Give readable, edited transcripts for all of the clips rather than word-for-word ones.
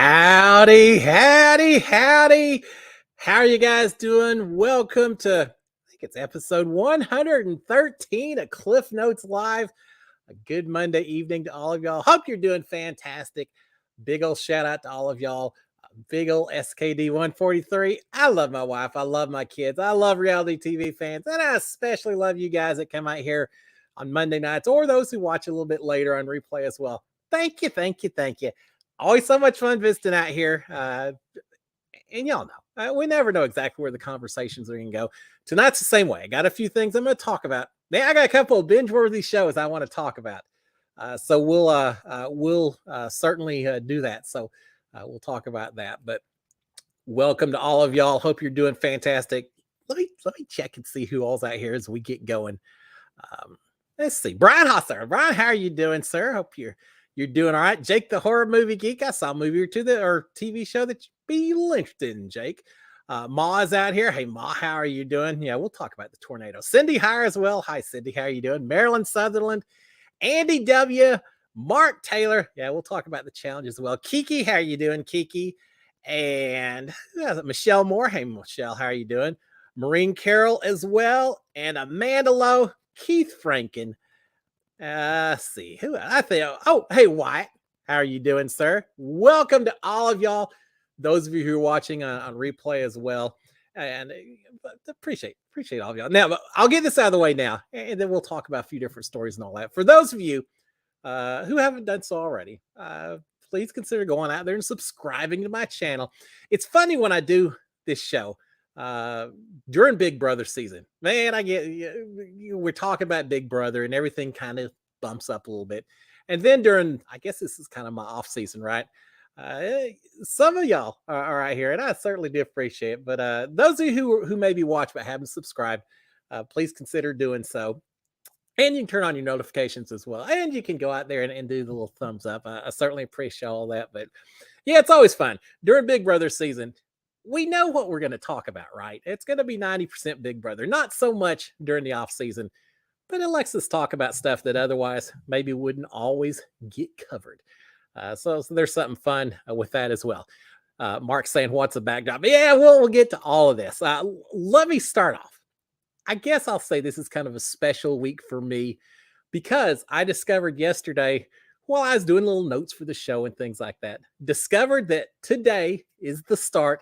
Howdy, howdy, howdy. How are you guys doing? Welcome to, I think it's episode 113 of Cliff Notes Live. A good Monday evening to all of y'all. Hope you're doing fantastic. Big old shout out to all of y'all. Big old SKD 143. I love my wife. I love my kids. I love reality TV fans. And I especially love you guys that come out here on Monday nights or those who watch a little bit later on replay as well. Thank you, thank you, thank you. Always so much fun visiting out here. And y'all know, we never know exactly where the conversations are going to go. Tonight's the same way. I got a few things I'm going to talk about. Man, I got a couple of binge-worthy shows I want to talk about. So we'll certainly do that. So we'll talk about that. But welcome to all of y'all. Hope you're doing fantastic. Let me check and see who all's out here as we get going. Let's see. Brian Hosser. Brian, how are you doing, sir? Hope you're doing all right. Jake, the horror movie geek. I saw a movie or two or TV show that you'd be interested in, Jake. Ma is out here. Hey, Ma, how are you doing? Yeah, we'll talk about the tornado. Cindy Hire as well. Hi, Cindy. How are you doing? Marilyn Sutherland, Andy W., Mark Taylor. Yeah, we'll talk about the challenge as well. Kiki, how are you doing, Kiki? And Michelle Moore. Hey, Michelle, how are you doing? Maureen Carroll as well. And Amanda Lowe, Keith Franken. See who I think. Oh, hey, Wyatt. How are you doing, sir? Welcome to all of y'all. Those of you who are watching on replay as well. And appreciate all of y'all. Now, I'll get this out of the way now, and then we'll talk about a few different stories and all that. For those of you who haven't done so already, please consider going out there and subscribing to my channel. It's funny when I do this show during Big Brother season, man, we're talking about Big Brother and everything kind of bumps up a little bit. And then during, I guess this is kind of my off season, right? Some of y'all are right here, and I certainly do appreciate it. But those of you who maybe watch but haven't subscribed, please consider doing so. And you can turn on your notifications as well. And you can go out there and do the little thumbs up. I certainly appreciate all that. But yeah, it's always fun. During Big Brother season, we know what we're going to talk about, right? It's going to be 90% Big Brother. Not so much during the off season, but it lets us talk about stuff that otherwise maybe wouldn't always get covered. So there's something fun with that as well. Mark saying, what's a backdrop? Yeah, we'll get to all of this. Let me start off. I guess I'll say this is kind of a special week for me because I discovered yesterday while I was doing little notes for the show and things like that, discovered that today is the start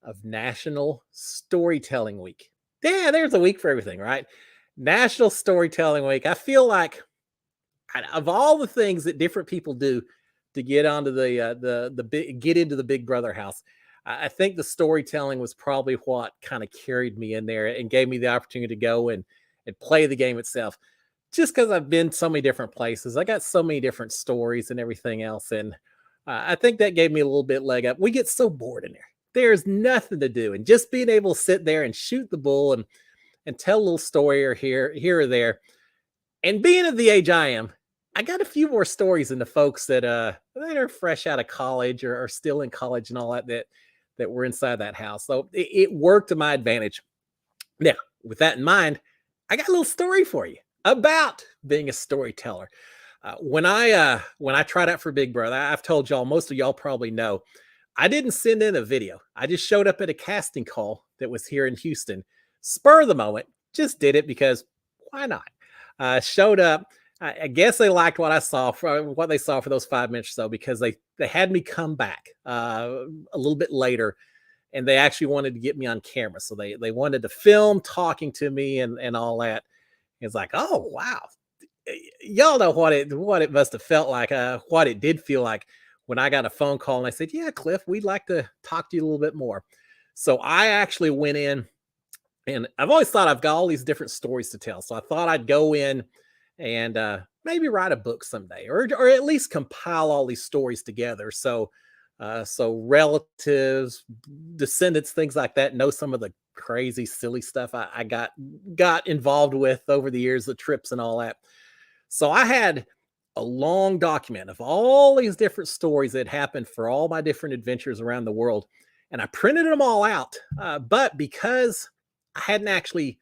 of National Storytelling Week. Yeah, there's a week for everything, right? National Storytelling Week. I feel like of all the things that different people do to get onto get into the Big Brother house, I think the storytelling was probably what kind of carried me in there and gave me the opportunity to go and play the game itself. Just because I've been so many different places, I got so many different stories and everything else, and I think that gave me a little bit leg up. We get so bored in there. There's nothing to do, and just being able to sit there and shoot the bull and tell a little story or here or there, and being of the age I am, I got a few more stories than the folks that are fresh out of college or are still in college and all that were inside that house. So it worked to my advantage. Now, with that in mind, I got a little story for you about being a storyteller. When I tried out for Big Brother, I've told y'all, most of y'all probably know, I didn't send in a video. I just showed up at a casting call that was here in Houston. Spur of the moment, just did it because why not? Showed up. I guess they liked what they saw for those 5 minutes or so, because they had me come back a little bit later, and they actually wanted to get me on camera. So they wanted to film talking to me and all that. It's like, oh wow, y'all know what it must have felt like, what it did feel like when I got a phone call and I said, yeah, Cliff, we'd like to talk to you a little bit more. So I actually went in, and I've always thought I've got all these different stories to tell. So I thought I'd go in and maybe write a book someday, or at least compile all these stories together. So relatives, descendants, things like that, know some of the crazy, silly stuff I got involved with over the years, the trips and all that. So I had a long document of all these different stories that happened for all my different adventures around the world. And I printed them all out. But because I hadn't actually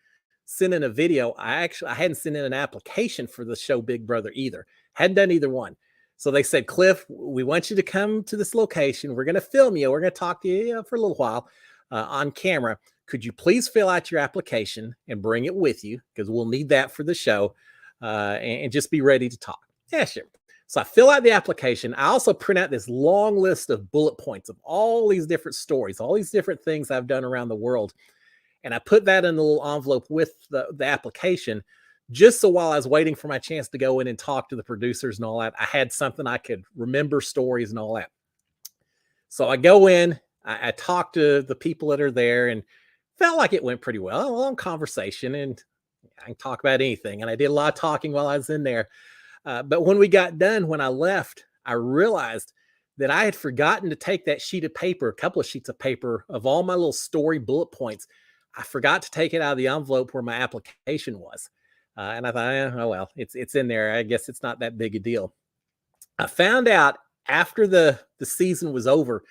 sent in a video, I hadn't sent in an application for the show Big Brother either. Hadn't done either one. So they said, Cliff, we want you to come to this location. We're going to film you. We're going to talk to you, for a little while on camera. Could you please fill out your application and bring it with you? Because we'll need that for the show, and just be ready to talk. Yeah, sure. So I fill out the application. I also print out this long list of bullet points of all these different stories, all these different things I've done around the world. And I put that in a little envelope with the application, just so while I was waiting for my chance to go in and talk to the producers and all that, I had something I could remember stories and all that. So I go in, I talk to the people that are there, and felt like it went pretty well. A long conversation, and I can talk about anything. And I did a lot of talking while I was in there. But when we got done, when I left, I realized that I had forgotten to take that sheet of paper, a couple of sheets of paper of all my little story bullet points. I forgot to take it out of the envelope where my application was. And I thought, oh, well, it's in there. I guess it's not that big a deal. I found out after the season was over,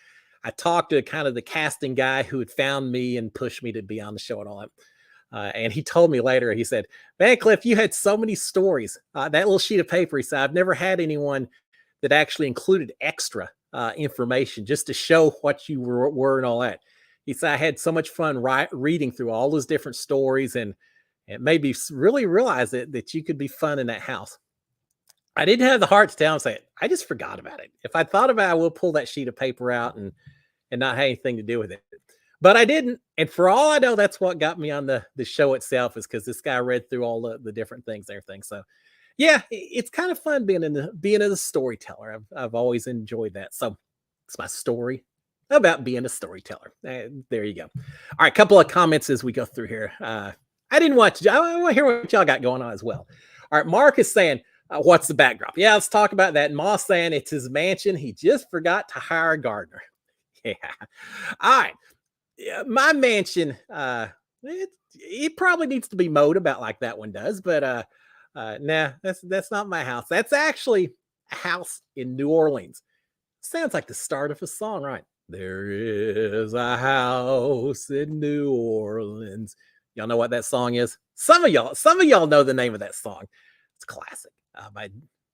I talked to kind of the casting guy who had found me and pushed me to be on the show and all that. And he told me later, he said, man, Cliff, you had so many stories. That little sheet of paper, he said, I've never had anyone that actually included extra information just to show what you were and all that. He said, I had so much fun reading through all those different stories, and it made me really realize that you could be fun in that house. I didn't have the heart to tell him, say, I just forgot about it. If I thought about it, I will pull that sheet of paper out and not have anything to do with it. But I didn't. And for all I know, that's what got me on the show itself, is because this guy read through all the different things, everything. So yeah, it's kind of fun being a storyteller. I've always enjoyed that. So it's my story about being a storyteller. There you go. All right, a couple of comments as we go through here. I didn't watch. I want to hear what y'all got going on as well. All right, Mark is saying, what's the backdrop? Yeah, let's talk about that. And Moss saying it's his mansion. He just forgot to hire a gardener. Yeah. All right. Yeah, my mansion, it probably needs to be mowed about like that one does, but nah, that's not my house. That's actually a house in New Orleans. Sounds like the start of a song, right? There is a house in New Orleans. Y'all know what that song is? Some of y'all know the name of that song. It's classic by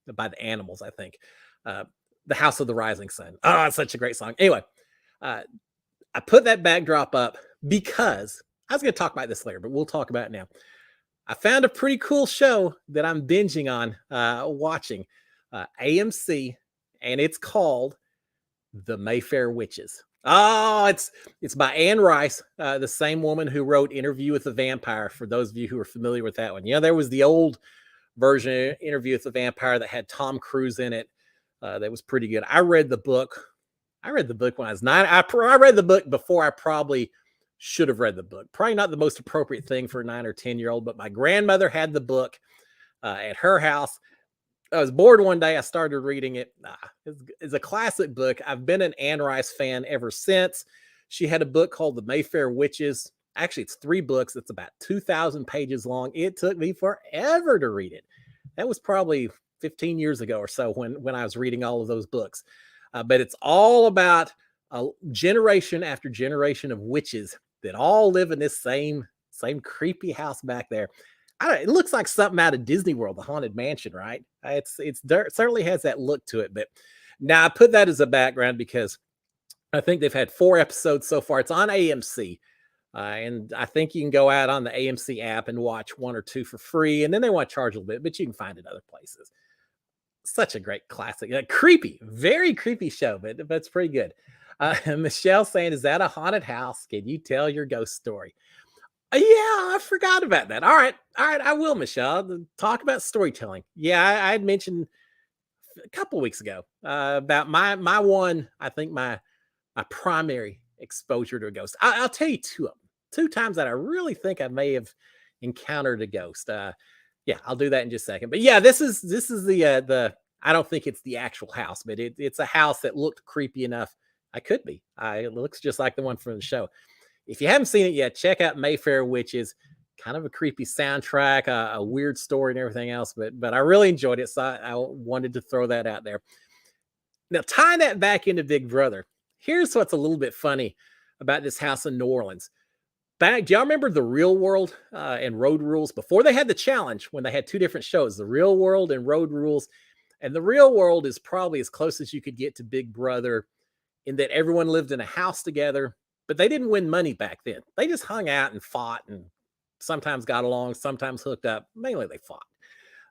the Animals, I think. The House of the Rising Sun. Oh, it's such a great song. Anyway, I put that backdrop up because I was going to talk about this later, but we'll talk about it now. I found a pretty cool show that I'm binging on, watching AMC, and it's called The Mayfair Witches. Oh, it's by Anne Rice, the same woman who wrote Interview with the Vampire, for those of you who are familiar with that one. You know, there was the old version, Interview with the Vampire, that had Tom Cruise in it. That was pretty good. I read the book when I was 9. I read the book before I probably should have read the book. Probably not the most appropriate thing for a 9 or 10-year-old, but my grandmother had the book at her house. I was bored one day. I started reading it. It's a classic book. I've been an Anne Rice fan ever since. She had a book called The Mayfair Witches. Actually, it's 3 books. It's about 2,000 pages long. It took me forever to read it. That was probably 15 years ago or so when I was reading all of those books. But it's all about a generation after generation of witches that all live in this same creepy house back there. It looks like something out of Disney World, the Haunted Mansion, right? It certainly has that look to it. But now I put that as a background because I think they've had 4 episodes so far. It's on AMC. And I think you can go out on the AMC app and watch 1 or 2 for free. And then they want to charge a little bit, but you can find it other places. Such a great classic, creepy, very creepy show, but it's pretty good. Michelle saying, is that a haunted house? Can you tell your ghost story? Yeah, I forgot about that. All right, I will, Michelle. Talk about storytelling. Yeah, I had mentioned a couple weeks ago about my one. I think my primary exposure to a ghost. I'll tell you 2 of them. 2 times that I really think I may have encountered a ghost. Yeah, I'll do that in just a second. But yeah, this is the I don't think it's the actual house, but it's a house that looked creepy enough. I could be. It looks just like the one from the show. If you haven't seen it yet, check out Mayfair Witches. Kind of a creepy soundtrack, a weird story, and everything else. But I really enjoyed it, so I wanted to throw that out there. Now, tying that back into Big Brother, here's what's a little bit funny about this house in New Orleans. Do y'all remember The Real World and Road Rules? Before they had the challenge, when they had 2 different shows, The Real World and Road Rules. And the real world is probably as close as you could get to Big Brother in that everyone lived in a house together, but they didn't win money back then. They just hung out and fought and sometimes got along, sometimes hooked up. Mainly they fought.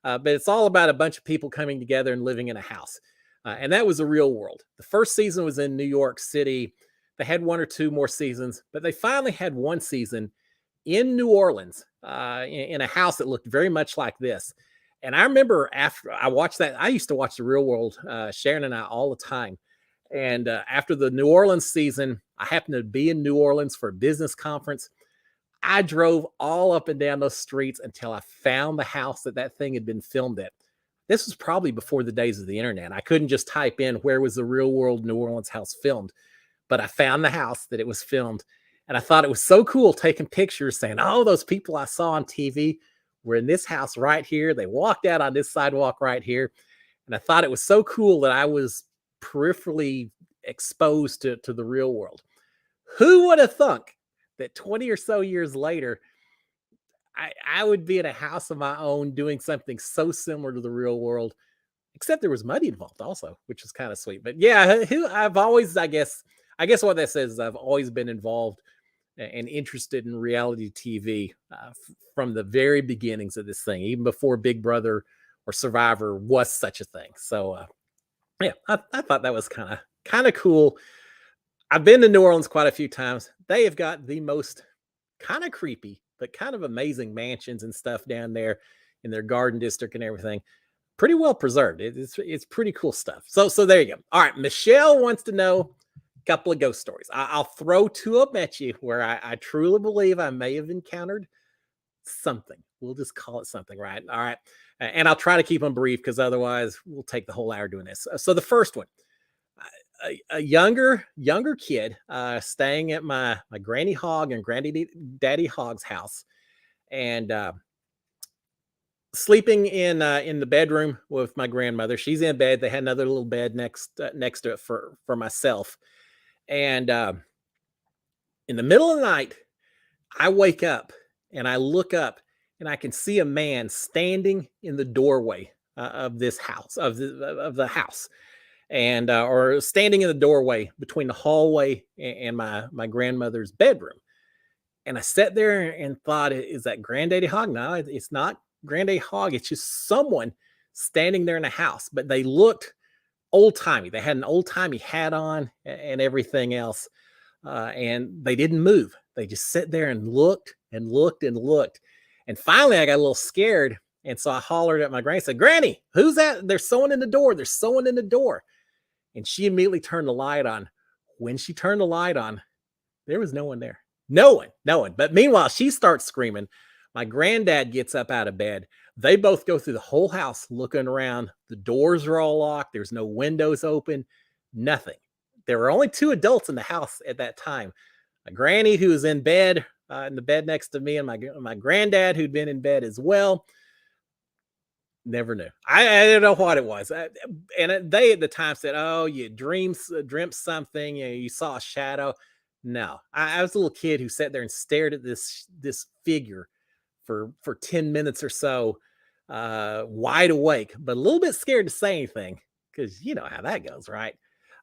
But it's all about a bunch of people coming together and living in a house. And that was the real world. The first season was in New York City. They had one or two more seasons, but they finally had one season in New Orleans, in a house that looked very much like this. And I remember after I watched that, I used to watch The Real World, Sharon and I, all the time. And after the New Orleans season, I happened to be in New Orleans for a business conference. I drove all up and down those streets until I found the house that thing had been filmed at. This was probably before the days of the internet. I couldn't just type in where was the Real World New Orleans house filmed, but I found the house that it was filmed. And I thought it was so cool taking pictures saying, oh, those people I saw on TV were in this house right here. They walked out on this sidewalk right here. And I thought it was so cool that I was peripherally exposed to the real world. Who would have thunk that 20 or so years later, I would be in a house of my own doing something so similar to the real world, except there was money involved also, which is kind of sweet. But yeah, I've always, I guess what that says is I've always been involved and interested in reality TV from the very beginnings of this thing, even before Big Brother or Survivor was such a thing. So yeah, I thought that was kind of cool. I've been to New Orleans quite a few times. They have got the most kind of creepy, but kind of amazing mansions and stuff down there in their garden district and everything. Pretty well preserved. It's pretty cool stuff. So there you go. All right, Michelle wants to know a couple of ghost stories. I'll throw two up at you where I truly believe I may have encountered something. We'll just call it something, right? All right. And I'll try to keep them brief because otherwise we'll take the whole hour doing this. So the first one, a younger kid staying at my Granny Hog and Daddy Hog's house, and sleeping in the bedroom with my grandmother. She's in bed. They had another little bed next to it for myself. And in the middle of the night, I wake up and I look up and I can see a man standing in the doorway of this house, of the house, and or standing in the doorway between the hallway and my grandmother's bedroom. And I sat there and thought, is that Granddaddy Hog? No, it's not Granddaddy Hog. It's just someone standing there in the house. But they looked old timey. They had an old timey hat on and everything else, and they didn't move. They just sat there and looked and looked and looked. And finally, I got a little scared, and so I hollered at my granny. Said, "Granny, who's that? There's someone in the door. There's someone in the door." And she immediately turned the light on. When she turned the light on, there was no one there. No one. But meanwhile, she starts screaming. My granddad gets up out of bed. They both go through the whole house looking around. The doors are all locked. There's no windows open, nothing. There were only two adults in the house at that time. My granny, who was in bed, in the bed next to me, and my granddad, who'd been in bed as well. Never knew. I don't know what it was. And they at the time said, "Oh, you dreamt something. You saw a shadow." No, I was a little kid who sat there and stared at this figure for 10 minutes or so, wide awake, but a little bit scared to say anything because you know how that goes, right?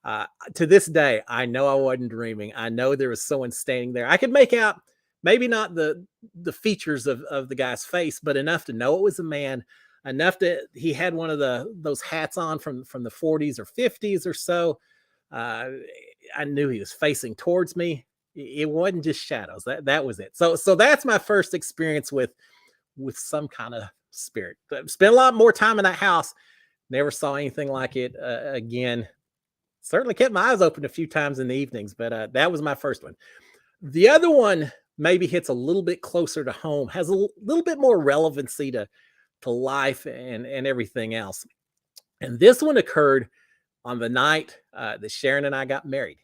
To this day, I know I wasn't dreaming. I know there was someone standing there. I could make out maybe not the features of the guy's face, but enough to know it was a man. Enough that he had one of those hats on from the 40s or 50s or so. I knew he was facing towards me. It wasn't just shadows. That was it. So that's my first experience with some kind of spirit. Spent a lot more time in that house. Never saw anything like it again. Certainly kept my eyes open a few times in the evenings, but that was my first one. The other one maybe hits a little bit closer to home, has a little bit more relevancy to life and everything else. And this one occurred on the night that Sharon and I got married.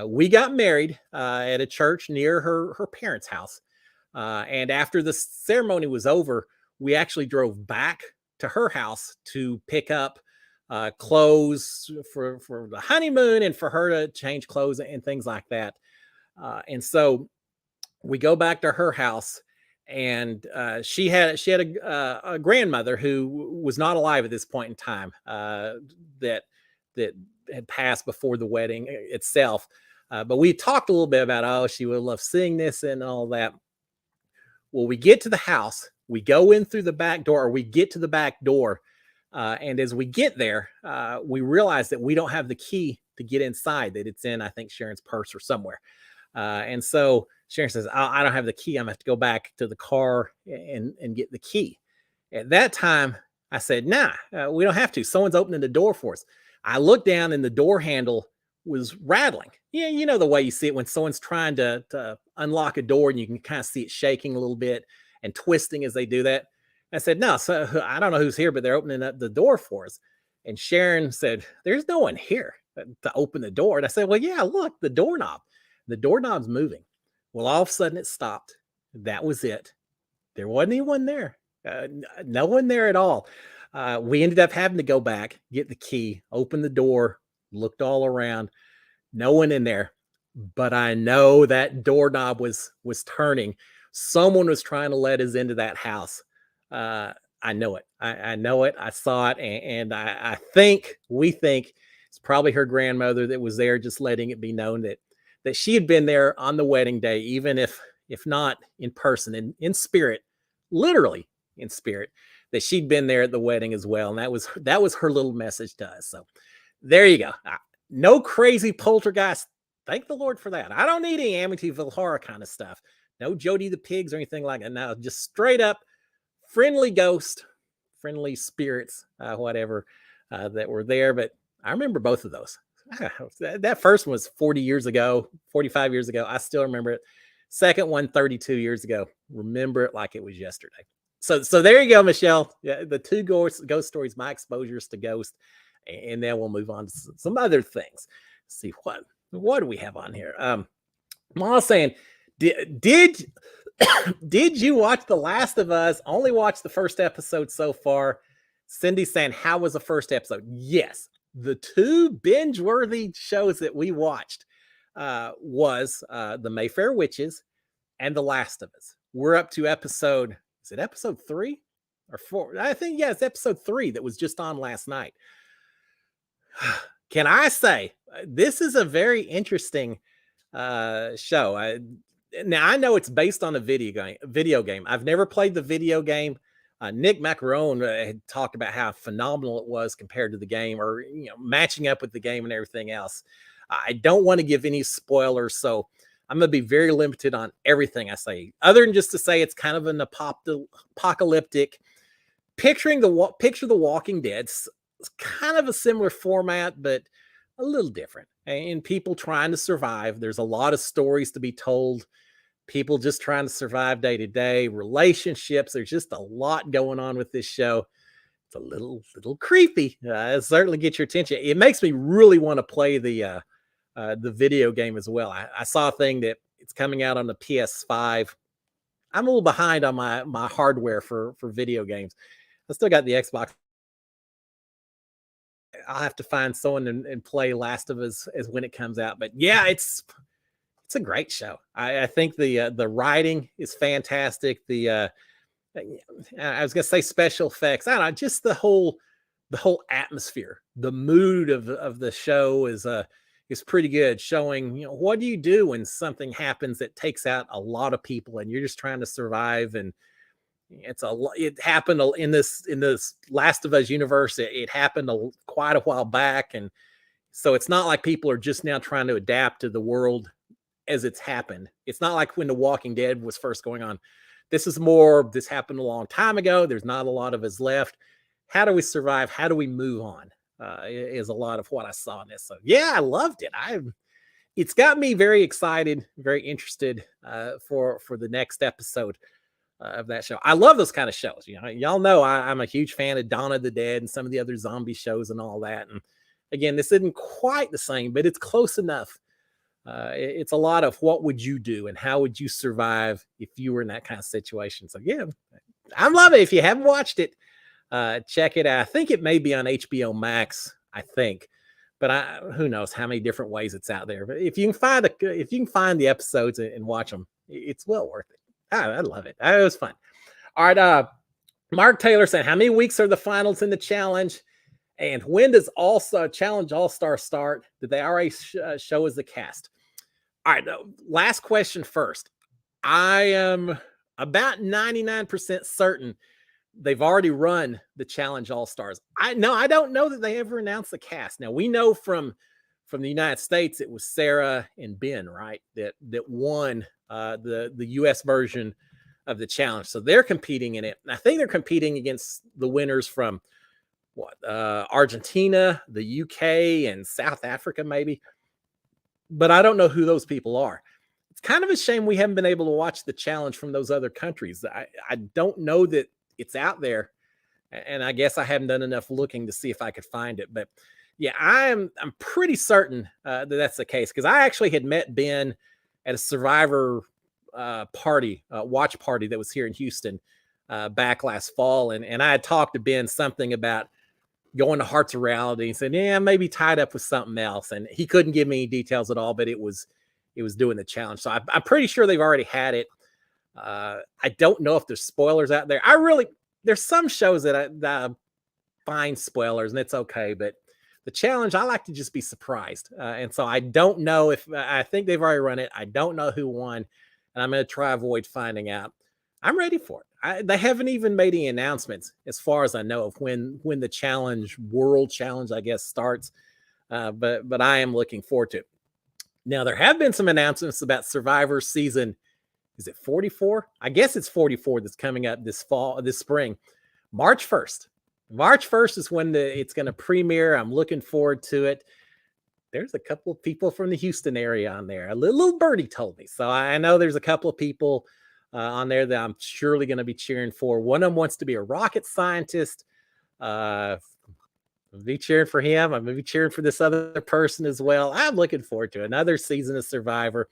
We got married at a church near her parents' house. And after the ceremony was over, we actually drove back to her house to pick up clothes for the honeymoon and for her to change clothes and things like that. And so we go back to her house, and she had a grandmother who was not alive at this point in time, that that had passed before the wedding itself. But we talked a little bit about, oh, she would love seeing this and all that. Well, we get to the house, we go in through the back door, or we get to the back door, and as we get there, we realize that we don't have the key to get inside. That it's in, I think, Sharon's purse or somewhere. And so Sharon says, I don't have the key. I'm gonna have to go back to the car and get the key. At that time, I said, nah, we don't have to. Someone's opening the door for us. I looked down and the door handle was rattling. Yeah, you know the way you see it when someone's trying to unlock a door and you can kind of see it shaking a little bit and twisting as they do that. I said, no, so I don't know who's here, but they're opening up the door for us. And Sharon said, there's no one here to open the door. And I said, well, yeah, look, the doorknob. The doorknob's moving. Well, all of a sudden it stopped. That was it. There wasn't anyone there. No one there at all. We ended up having to go back, get the key, open the door, looked all around. No one in there. But I know that doorknob was turning. Someone was trying to let us into that house. I know it. I know it. I saw it, and I think we think it's probably her grandmother that was there, just letting it be known that she had been there on the wedding day, even if not in person, in spirit, literally in spirit, that she'd been there at the wedding as well. And that was her little message to us. So there you go. No crazy poltergeist. Thank the Lord for that. I don't need any Amityville horror kind of stuff. No Jody the Pigs or anything like that. No, just straight up friendly ghost, friendly spirits, whatever, that were there. But I remember both of those. That first one was 40 years ago, 45 years ago. I still remember it. Second one, 32 years ago. Remember it like it was yesterday. So there you go, Michelle. Yeah, the two ghost stories, my exposures to ghosts, and then we'll move on to some other things. Let's see what do we have on here. Mama's saying, did you watch The Last of Us? Only watched the first episode so far. Cindy saying, how was the first episode? Yes. The two binge-worthy shows that we watched was The Mayfair Witches and The Last of Us. We're up to episode 3 or 4? I think, yeah, it's episode 3 that was just on last night. Can I say, this is a very interesting show. Now, I know it's based on a video game. I've never played the video game. Nick Macarone had talked about how phenomenal it was compared to the game, or matching up with the game and everything else. I don't want to give any spoilers, so I'm going to be very limited on everything I say, other than just to say it's kind of an apocalyptic, picture the Walking Dead. It's kind of a similar format, but a little different. And people trying to survive. There's a lot of stories to be told. People just trying to survive day to day, relationships. There's just a lot going on with this show. It's a little creepy. It certainly gets your attention. It makes me really want to play the video game as well. I saw a thing that it's coming out on the PS5. I'm a little behind on my hardware for video games. I still got the Xbox. I'll have to find someone and play Last of Us as when it comes out. But yeah, it's a great show. I think the writing is fantastic. I was gonna say special effects. I don't know, just the whole atmosphere, the mood of the show is pretty good. Showing what do you do when something happens that takes out a lot of people and you're just trying to survive. And it happened in this Last of Us universe. It happened quite a while back, and so it's not like people are just now trying to adapt to the world as it's happened. It's not like when The Walking Dead was first going on. This happened a long time ago. There's not a lot of us left. How do we survive? How do we move on? Is a lot of what I saw in this. So yeah, I loved it. It's got me very excited, very interested for the next episode of that show. I love those kind of shows. Y'all know I'm a huge fan of Dawn of the Dead and some of the other zombie shows and all that. And again, this isn't quite the same, but it's close enough. It's a lot of what would you do and how would you survive if you were in that kind of situation. So yeah, I'm loving it. If you haven't watched it, check it out. I think it may be on HBO Max, I think, but who knows how many different ways it's out there. But if you can find the episodes and watch them, it's well worth it. I love it. It was fun. All right. Mark Taylor saying, how many weeks are the finals in the challenge? And when does Challenge All-Star start? Did they already show us the cast? All right. Last question first. I am about 99% certain they've already run the Challenge All-Stars. I don't know that they ever announced the cast. Now, we know from the United States, it was Sarah and Ben, right? That won the US version of the challenge. So they're competing in it. And I think they're competing against the winners from Argentina, the UK, and South Africa, maybe. But I don't know who those people are. It's kind of a shame we haven't been able to watch the challenge from those other countries. I don't know that it's out there, and I guess I haven't done enough looking to see if I could find it. But yeah, I'm pretty certain that that's the case, because I actually had met Ben at a Survivor watch party that was here in Houston back last fall, and I had talked to Ben something about going to Hearts of Reality, and said, yeah, maybe tied up with something else, and he couldn't give me any details at all, but it was doing the challenge. So I'm pretty sure they've already had it. I don't know if there's spoilers out there. There's some shows that I find spoilers, and it's okay, but the challenge, I like to just be surprised. And so I don't know if I think they've already run it. I don't know who won, and I'm going to try avoid finding out. I'm ready for it. They haven't even made any announcements, as far as I know, of when the challenge, World Challenge, I guess, starts. But I am looking forward to it. Now, there have been some announcements about Survivor season. Is it 44? I guess it's 44 that's coming up this spring, March 1st. March 1st is when it's going to premiere. I'm looking forward to it. There's a couple of people from the Houston area on there. A little birdie told me. So I know there's a couple of people on there that I'm surely going to be cheering for. One of them wants to be a rocket scientist. I'll be cheering for him. I'm going to be cheering for this other person as well. I'm looking forward to another season of Survivor.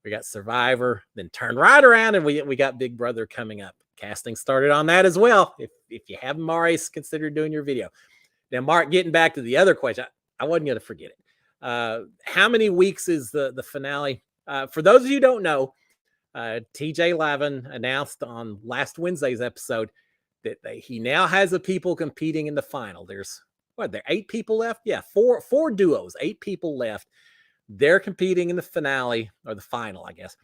We got Survivor, then turn right around, and we got Big Brother coming up. Casting started on that as well. If you haven't already considered doing your video. Now, Mark, getting back to the other question, I wasn't going to forget it. How many weeks is the finale? For those of you who don't know, TJ Lavin announced on last Wednesday's episode that he now has the people competing in the final. There's there 8 people left? Yeah, four duos, 8 people left. They're competing in the finale, or the final, I guess.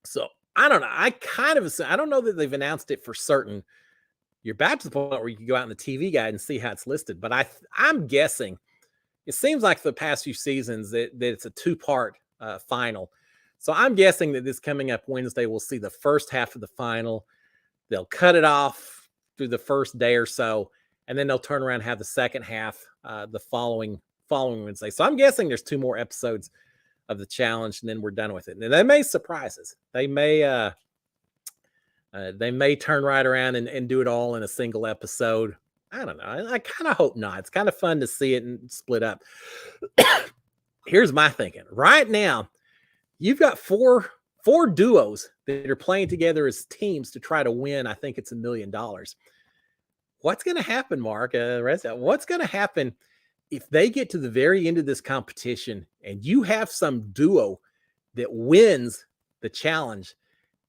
So I don't know. I don't know that they've announced it for certain. You're back to the point where you can go out in the TV guide and see how it's listed. But I'm guessing it seems like the past few seasons that it's a 2-part final. So I'm guessing that this coming up Wednesday, we'll see the first half of the final. They'll cut it off through the first day or so, and then they'll turn around and have the second half the following Wednesday. So I'm guessing there's 2 more episodes of the challenge, and then we're done with it. And they may surprise us. They may turn right around and do it all in a single episode. I don't know. I kind of hope not. It's kind of fun to see it and split up. Here's my thinking. Right now, you've got four duos that are playing together as teams to try to win. I think it's $1 million. What's going to happen, Mark? What's going to happen if they get to the very end of this competition and you have some duo that wins the challenge,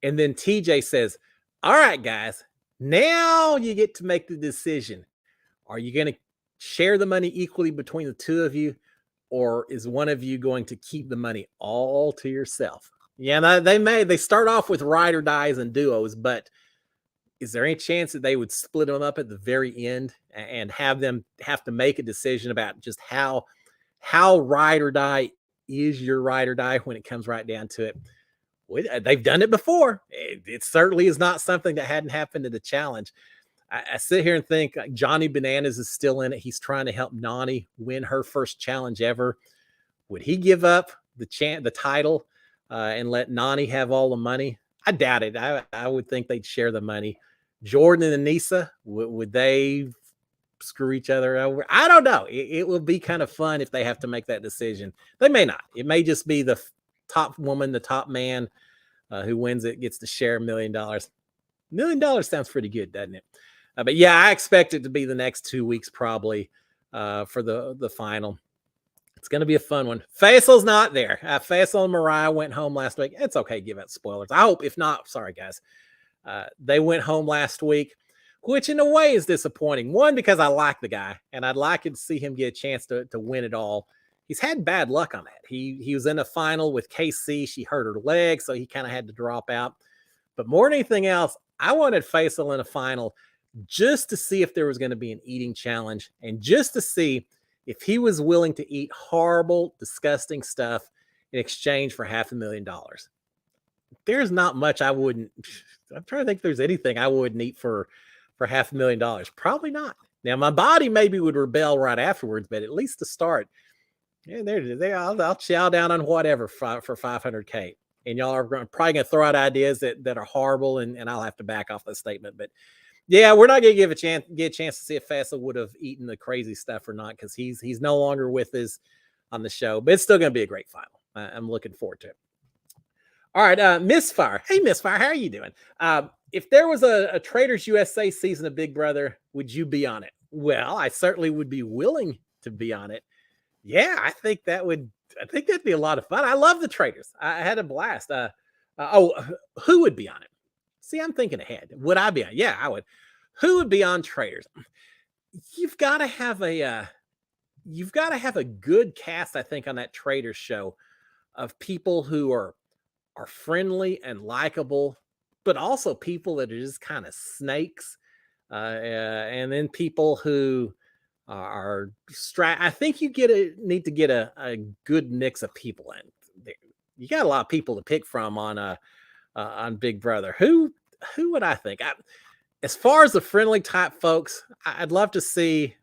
and then TJ says, all right, guys, now you get to make the decision. Are you going to share the money equally between the 2 of you, or is one of you going to keep the money all to yourself? Yeah, they start off with ride or dies and duos, but is there any chance that they would split them up at the very end and have them have to make a decision about just how ride or die is your ride or die when it comes right down to it? They've done it before. It certainly is not something that hadn't happened in the challenge. I sit here and think Johnny Bananas is still in it. He's trying to help Nani win her first challenge ever. Would he give up the title and let Nani have all the money? I doubt it. I would think they'd share the money. Jordan and Anissa, would they screw each other over? I don't know. It will be kind of fun if they have to make that decision. They may not. It may just be the top woman, the top man who wins it gets to share $1 million. $1 million sounds pretty good, doesn't it? But yeah, I expect it to be the next 2 weeks probably for the final. It's going to be a fun one. Faisal's not there. Faisal and Mariah went home last week. It's okay. Give out spoilers. I hope. If not, sorry, guys. They went home last week, which in a way is disappointing. One, because I like the guy and I'd like to see him get a chance to win it all. He's had bad luck on that. He was in a final with KC. She hurt her leg, so he kind of had to drop out. But more than anything else, I wanted Faisal in a final just to see if there was going to be an eating challenge and just to see if he was willing to eat horrible, disgusting stuff in exchange for $500,000. There's not much I wouldn't. I'm trying to think if there's anything I wouldn't eat for $500,000. Probably not. Now, my body maybe would rebel right afterwards, but at least to start, yeah, there. I'll chow down on whatever for $500K. And y'all are probably going to throw out ideas that are horrible, and I'll have to back off the statement. But yeah, we're not going to get a chance to see if Faisal would have eaten the crazy stuff or not, because he's no longer with us on the show. But it's still going to be a great final. I'm looking forward to it. All right, Misfire. Hey, Misfire, how are you doing? If there was a Traders USA season of Big Brother, would you be on it? Well, I certainly would be willing to be on it. Yeah, I think that'd be a lot of fun. I love the Traders. I had a blast. Who would be on it? See, I'm thinking ahead. Would I be on? Yeah, I would. Who would be on Traders? You've got to have a good cast, I think, on that Traders show of people who are friendly and likable, but also people that are just kind of snakes, and then people who are I think you need to get a good mix of people in. You got a lot of people to pick from on Big Brother. Who would I think? As far as the friendly type folks, I'd love to see.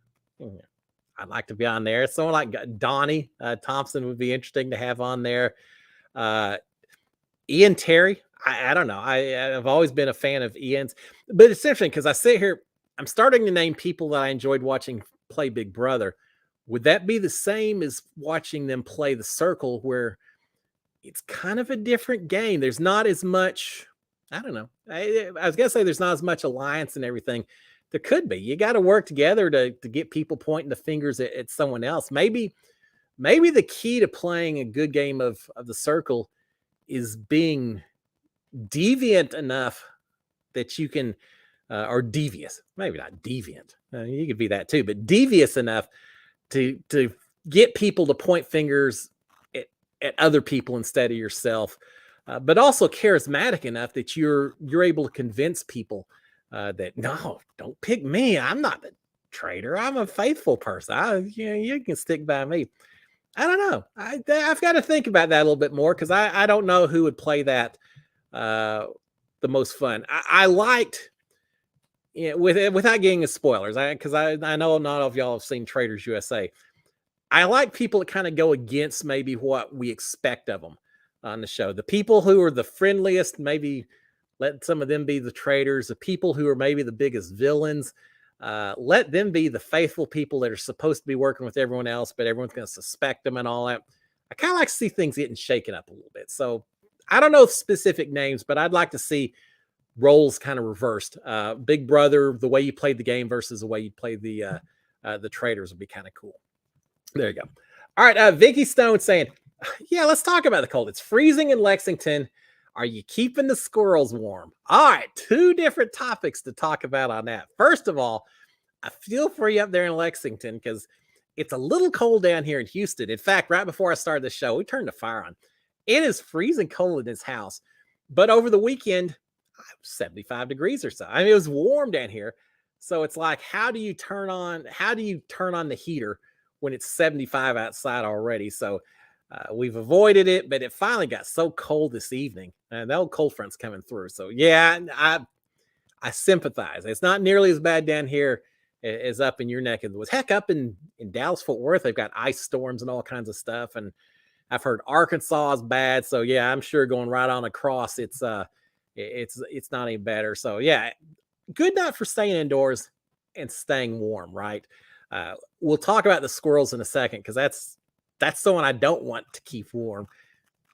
I'd like to be on there. Someone like Donnie Thompson would be interesting to have on there. Ian Terry. I don't know. I've always been a fan of Ian's, but it's interesting because I sit here, I'm starting to name people that I enjoyed watching play Big Brother. Would that be the same as watching them play The Circle, where it's kind of a different game? There's not as much, I don't know. I was going to say there's not as much alliance and everything. There could be. You got to work together to get people pointing the fingers at someone else. Maybe the key to playing a good game of The Circle is being deviant enough that you can, or devious, maybe not deviant. You could be that too, but devious enough to get people to point fingers at other people instead of yourself, but also charismatic enough that you're able to convince people that no, don't pick me. I'm not the traitor. I'm a faithful person. You can stick by me. I don't know. I've got to think about that a little bit more, because I don't know who would play that the most fun. I liked, without getting into spoilers, because I know not all of y'all have seen Traders USA. I like people that kind of go against maybe what we expect of them on the show. The people who are the friendliest, maybe let some of them be the traitors. The people who are maybe the biggest villains, let them be the faithful people that are supposed to be working with everyone else, but everyone's going to suspect them and all that. I kind of like to see things getting shaken up a little bit. So I don't know specific names, but I'd like to see roles kind of reversed. Big Brother, the way you played the game versus the way you played the traitors would be kind of cool. There you go. All right. Vicky Stone saying, yeah, let's talk about the cold. It's freezing in Lexington. Are you keeping the squirrels warm? All right. 2 different topics to talk about on that. First of all, I feel for you up there in Lexington, because it's a little cold down here in Houston. In fact, right before I started the show, we turned the fire on. It is freezing cold in this house. But over the weekend, 75 degrees or so. I mean, it was warm down here. So it's like, how do you turn on the heater when it's 75 outside already? So we've avoided it, but it finally got so cold this evening, and the old cold front's coming through. So yeah, I sympathize. It's not nearly as bad down here as up in your neck of the woods. Heck, up in Dallas, Fort Worth, they've got ice storms and all kinds of stuff. And I've heard Arkansas is bad. So yeah, I'm sure going right on across, it's not any better. So yeah, good night for staying indoors and staying warm, right? We'll talk about the squirrels in a second, because that's the one I don't want to keep warm.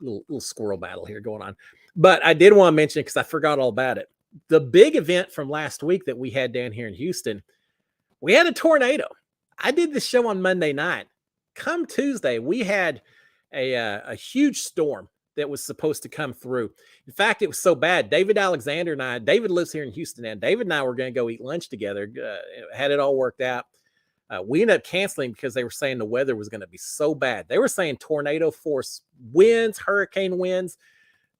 Little squirrel battle here going on. But I did want to mention, because I forgot all about it, the big event from last week that we had down here in Houston, we had a tornado. I did this show on Monday night. come Tuesday, we had a huge storm that was supposed to come through. In fact, it was so bad. David Alexander and David lives here in Houston, and David and I were going to go eat lunch together. Had it all worked out. We ended up canceling because they were saying the weather was going to be so bad. They were saying tornado force winds, hurricane winds,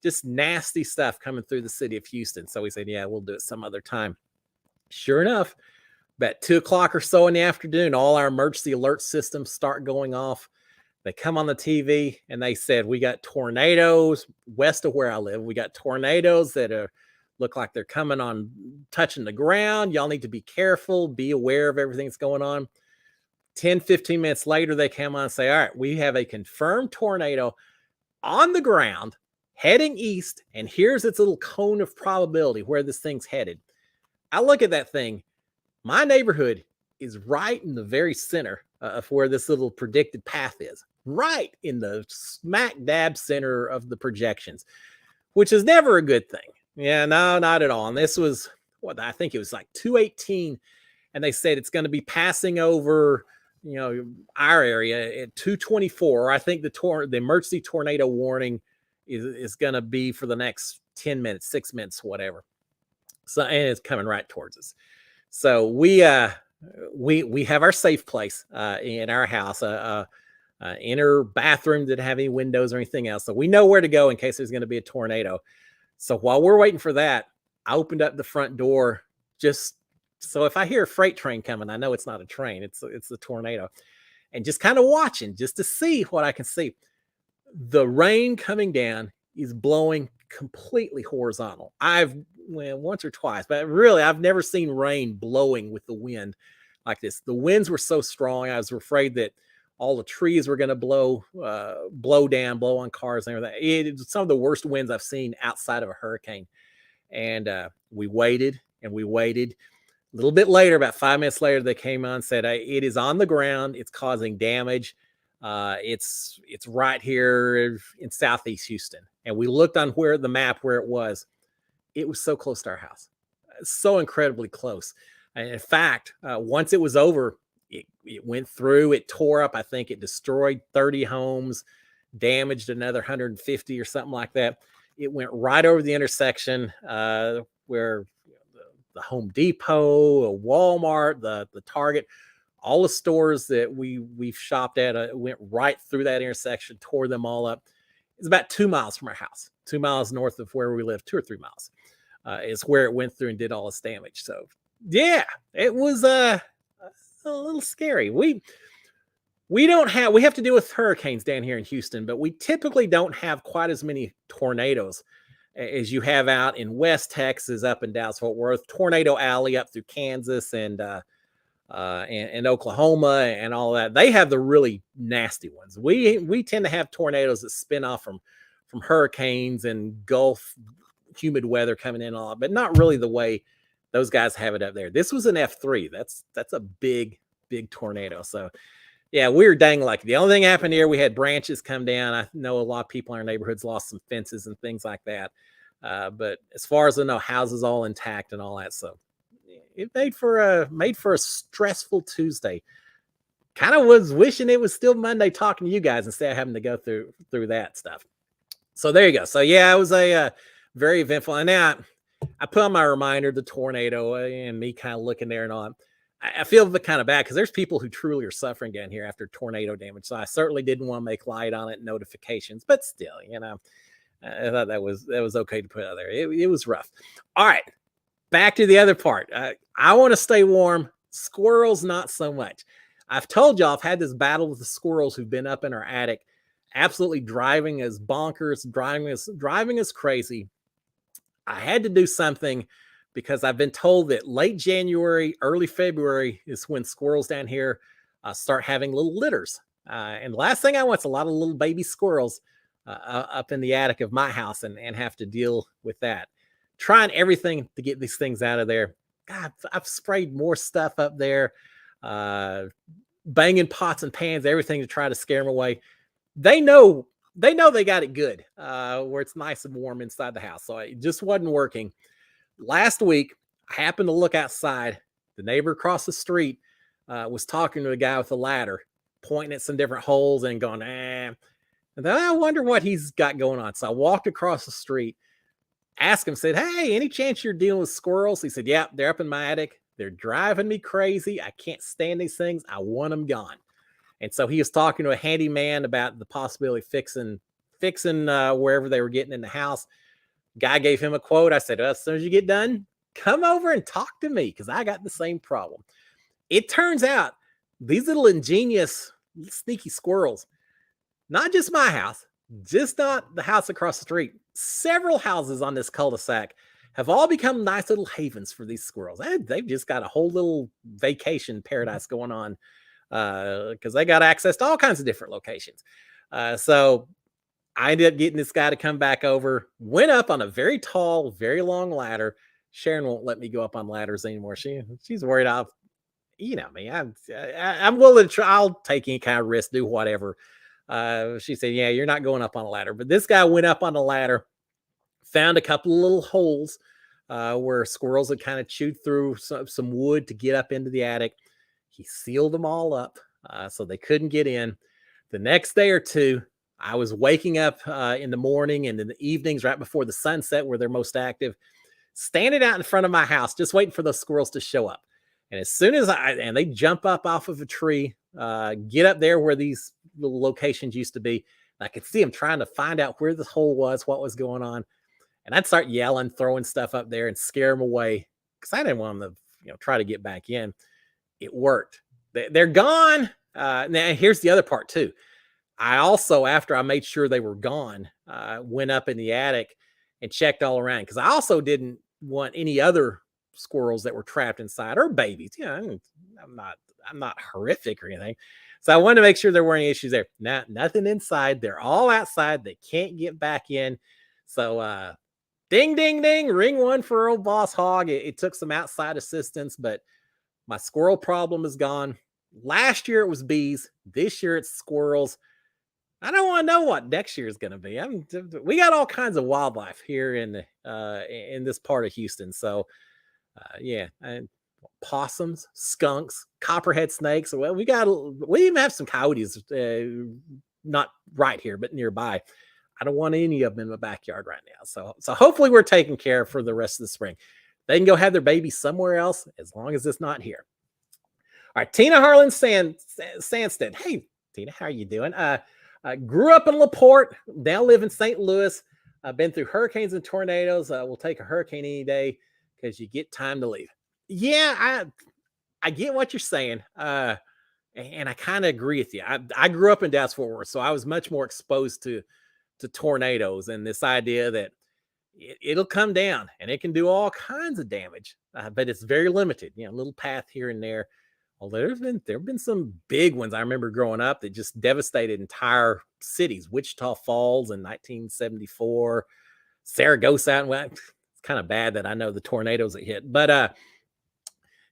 just nasty stuff coming through the city of Houston. So we said, yeah, we'll do it some other time. Sure enough, about 2 o'clock or so in the afternoon, all our emergency alert systems start going off. They come on the TV and they said, we got tornadoes west of where I live. We got tornadoes that look like they're coming on, touching the ground. Y'all need to be careful, be aware of everything that's going on. 10, 15 minutes later, they come on and say, all right, we have a confirmed tornado on the ground heading east. And here's its little cone of probability where this thing's headed. I look at that thing. My neighborhood is right in the very center of where this little predicted path is, right in the smack dab center of the projections, which is never a good thing. Yeah, no, not at all. And this was what I think it was like 2:18, and they said it's going to be passing over, our area at 2:24. I think the emergency tornado warning is going to be for the next 10 minutes, 6 minutes, whatever. So, and it's coming right towards us. So we have our safe place in our house, inner bathroom didn't have any windows or anything else. So we know where to go in case there's going to be a tornado. So while we're waiting for that, I opened up the front door just so if I hear a freight train coming, I know it's not a train, it's a tornado. And just kind of watching just to see what I can see. The rain coming down is blowing completely horizontal. Once or twice, but really I've never seen rain blowing with the wind like this. The winds were so strong, I was afraid that all the trees were going to blow on cars and everything. It's some of the worst winds I've seen outside of a hurricane. And we waited and we waited. A little bit later, about 5 minutes later, they came on and said, it is on the ground. It's causing damage. It's right here in Southeast Houston. And we looked on the map where it was. It was so close to our house. So incredibly close. And in fact, once it was over, it went through, it tore up. I think it destroyed 30 homes, damaged another 150 or something like that. It went right over the intersection where the Home Depot, a Walmart, the Target, all the stores that we've shopped at went right through that intersection, tore them all up. It's about 2 miles from our house, 2 miles north of where we live, 2 or 3 miles is where it went through and did all this damage. So yeah, it was a little scary. We have to deal with hurricanes down here in Houston, but we typically don't have quite as many tornadoes as you have out in West Texas, up in Dallas-Fort Worth, Tornado Alley up through Kansas and Oklahoma and all that. They have the really nasty ones. We tend to have tornadoes that spin off from hurricanes and Gulf humid weather coming in, all, but not really the way those guys have it up there. This was an F3. That's a big tornado. So yeah, we were dang lucky. The only thing happened here, we had branches come down. I know a lot of people in our neighborhoods lost some fences and things like that. But as far as I know, houses all intact and all that. So it made for a stressful Tuesday. Kind of was wishing it was still Monday talking to you guys instead of having to go through that stuff. So there you go. So yeah, it was a very eventful. And now I put on my reminder, the tornado, and me kind of looking there and all. I feel kind of bad because there's people who truly are suffering down here after tornado damage. So I certainly didn't want to make light on it, notifications, but still, I thought that was okay to put out there. It was rough. All right, back to the other part. I want to stay warm. Squirrels, not so much. I've told y'all I've had this battle with the squirrels who've been up in our attic, absolutely driving us bonkers, driving us crazy. I had to do something because I've been told that late January, early February is when squirrels down here start having little litters. And the last thing I want is a lot of little baby squirrels up in the attic of my house and have to deal with that. Trying everything to get these things out of there. God, I've sprayed more stuff up there, banging pots and pans, everything to try to scare them away. They know they got it good, where it's nice and warm inside the house. So it just wasn't working. Last week, I happened to look outside. The neighbor across the street was talking to a guy with a ladder, pointing at some different holes and going, eh. And then I wonder what he's got going on. So I walked across the street, asked him, said, "Hey, any chance you're dealing with squirrels?" He said, "Yeah, they're up in my attic. They're driving me crazy. I can't stand these things. I want them gone." And so he was talking to a handyman about the possibility of fixing wherever they were getting in the house. Guy gave him a quote. I said, "As soon as you get done, come over and talk to me because I got the same problem." It turns out these little ingenious, sneaky squirrels, not just my house, just not the house across the street, several houses on this cul-de-sac have all become nice little havens for these squirrels. They've just got a whole little vacation paradise going on because they got access to all kinds of different locations. So I ended up getting this guy to come back over, went up on a very tall, very long ladder. Sharon won't let me go up on ladders anymore. She's worried I'll, you know me, I'm willing to try. I'll take any kind of risk, do whatever. She said, "Yeah, you're not going up on a ladder." But this guy went up on a ladder, found a couple of little holes where squirrels had kind of chewed through some wood to get up into the attic. He sealed them all up so they couldn't get in. The next day or two, I was waking up in the morning and in the evenings, right before the sunset, where they're most active, standing out in front of my house, just waiting for those squirrels to show up. And as soon as they jump up off of a tree, get up there where these little locations used to be, I could see them trying to find out where the hole was, what was going on. And I'd start yelling, throwing stuff up there and scare them away because I didn't want them to, try to get back in. It worked. They're gone. Now, here's the other part too. I also, after I made sure they were gone, went up in the attic and checked all around because I also didn't want any other squirrels that were trapped inside or babies. I'm not horrific or anything. So I wanted to make sure there weren't any issues there. Nothing inside. They're all outside. They can't get back in. So ding, ding, ding, ring one for old Boss Hog. It took some outside assistance, but my squirrel problem is gone. Last year it was bees. This year it's squirrels. I don't want to know what next year is going to be. We got all kinds of wildlife here in this part of Houston. So yeah, and possums, skunks, copperhead snakes. Well, we even have some coyotes, not right here, but nearby. I don't want any of them in my backyard right now. So hopefully we're taken care of for the rest of the spring. They can go have their baby somewhere else as long as it's not here. All right, Tina Harlan Sandstead. Hey, Tina, how are you doing? Grew up in LaPorte, now live in St. Louis. I've been through hurricanes and tornadoes. We'll take a hurricane any day because you get time to leave. Yeah, I get what you're saying. And I kind of agree with you. I grew up in Dallas-Fort Worth, so I was much more exposed to tornadoes and this idea that it'll come down and it can do all kinds of damage, but it's very limited. Little path here and there. Although there have been some big ones. I remember growing up that just devastated entire cities. Wichita Falls in 1974, Saragossa. And it's kind of bad that I know the tornadoes that hit, but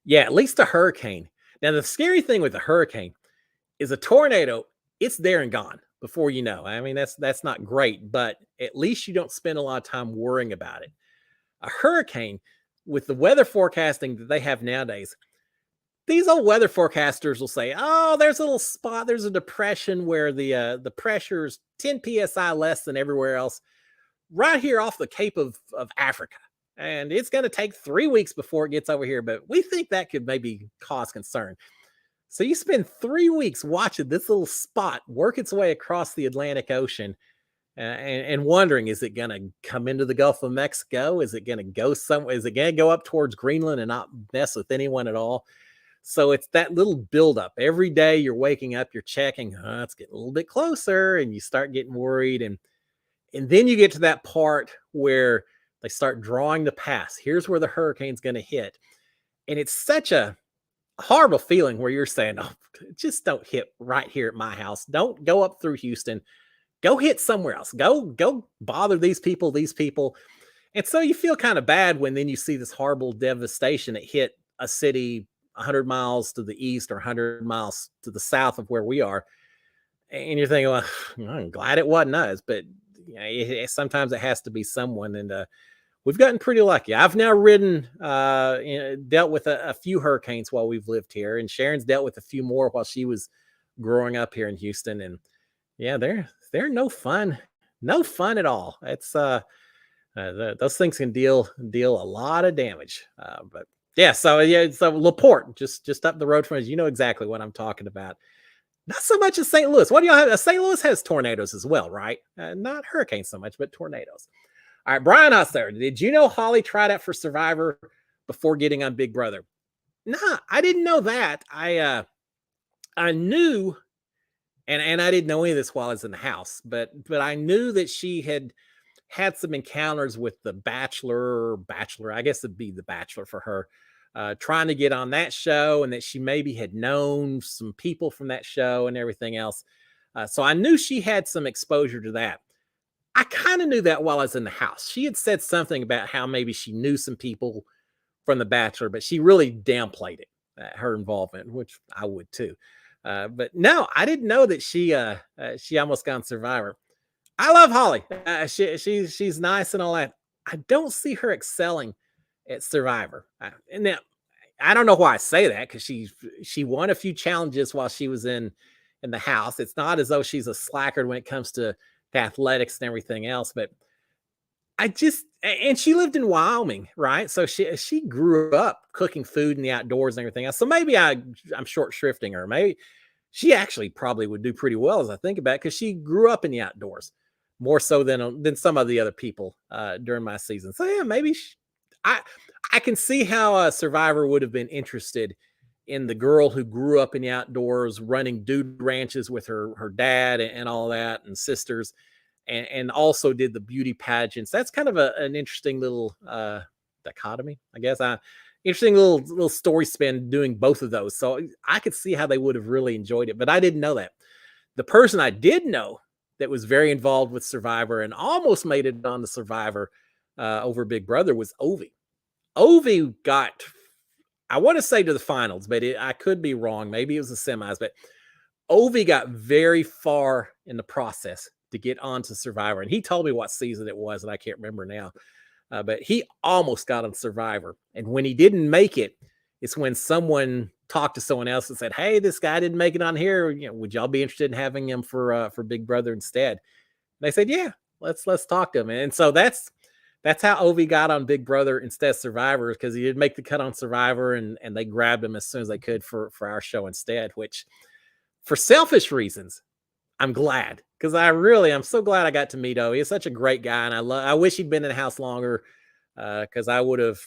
yeah, at least a hurricane. Now the scary thing with a hurricane is a tornado. It's there and gone before you know. I mean, that's not great, but at least you don't spend a lot of time worrying about it. A hurricane, with the weather forecasting that they have nowadays, these old weather forecasters will say, "Oh, there's a little spot. There's a depression where the pressure is 10 psi less than everywhere else, right here off the Cape of Africa, and it's going to take 3 weeks before it gets over here. But we think that could maybe cause concern." So you spend 3 weeks watching this little spot work its way across the Atlantic Ocean, and wondering, is it going to come into the Gulf of Mexico? Is it going to go somewhere? Is it going to go up towards Greenland and not mess with anyone at all? So it's that little buildup. Every day you're waking up, you're checking, it's getting a little bit closer, and you start getting worried. And then you get to that part where they start drawing the pass. Here's where the hurricane's going to hit. And it's such a horrible feeling where you're saying, "Oh, just don't hit right here at my house. Don't go up through Houston. Go hit somewhere else. Go bother these people. And so you feel kind of bad when then you see this horrible devastation that hit a city 100 miles to the east or 100 miles to the south of where we are. And you're thinking, well, I'm glad it wasn't us, but sometimes it has to be someone. And we've gotten pretty lucky. I've now dealt with a few hurricanes while we've lived here, and Sharon's dealt with a few more while she was growing up here in Houston, and yeah, they're no fun at all. It's those things can deal a lot of damage. But yeah, so Laporte, just up the road from us, you know exactly what I'm talking about. Not so much as St. Louis. What do y'all have? St. Louis has tornadoes as well, right? Not hurricanes so much, but tornadoes. All right, Brian us there. Did you know Holly tried out for Survivor before getting on Big Brother? Nah, I didn't know that. I knew, and I didn't know any of this while I was in the house, but I knew that she had some encounters with the Bachelor. I guess it'd be the Bachelor for her, trying to get on that show, and that she maybe had known some people from that show and everything else. So I knew she had some exposure to that. I kind of knew that while I was in the house. She had said something about how maybe she knew some people from The Bachelor, but she really downplayed it, her involvement, which I would too. But no, I didn't know that she almost got on Survivor. I love Holly. She's nice and all that. I don't see her excelling at Survivor. And now I don't know why I say that, because she won a few challenges while she was in the house. It's not as though she's a slacker when it comes to athletics and everything else, but and she lived in Wyoming, right? So she grew up cooking food in the outdoors and everything else. So maybe I'm short shrifting her. Maybe she actually probably would do pretty well, as I think about it, because she grew up in the outdoors more so than some of the other people during my season. So yeah, maybe I I can see how a Survivor would have been interested in the girl who grew up in the outdoors, running dude ranches with her dad and all that, and sisters, and also did the beauty pageants. That's kind of an interesting little dichotomy, I guess. Interesting little story spin doing both of those. So I could see how they would have really enjoyed it, but I didn't know that. The person I did know that was very involved with Survivor and almost made it on the Survivor over Big Brother was Ovi. Ovi got, I want to say, to the finals, but I could be wrong. Maybe it was the semis, but Ovi got very far in the process to get onto Survivor. And he told me what season it was, and I can't remember now. But he almost got on Survivor. And when he didn't make it, it's when someone talked to someone else and said, "Hey, this guy didn't make it on here. You know, would y'all be interested in having him for Big Brother instead?" And they said, "Yeah, let's talk to him." And so that's how Ovi got on Big Brother instead of Survivor, because he didn't make the cut on Survivor, and they grabbed him as soon as they could for our show instead. Which, for selfish reasons, I'm glad, because I'm so glad I got to meet Ovi. He's such a great guy, and I wish he'd been in the house longer, because I would have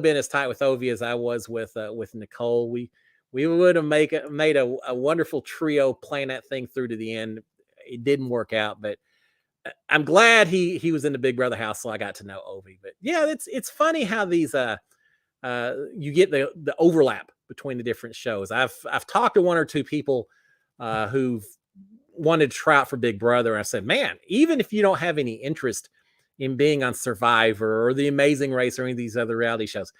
been as tight with Ovi as I was with Nicole. We would have made a wonderful trio playing that thing through to the end. It didn't work out, but I'm glad he was in the Big Brother house, so I got to know Ovi. But yeah, it's funny how these you get the overlap between the different shows. I've talked to one or two people who've wanted to try out for Big Brother, and I said, man, even if you don't have any interest in being on Survivor or The Amazing Race or any of these other reality shows,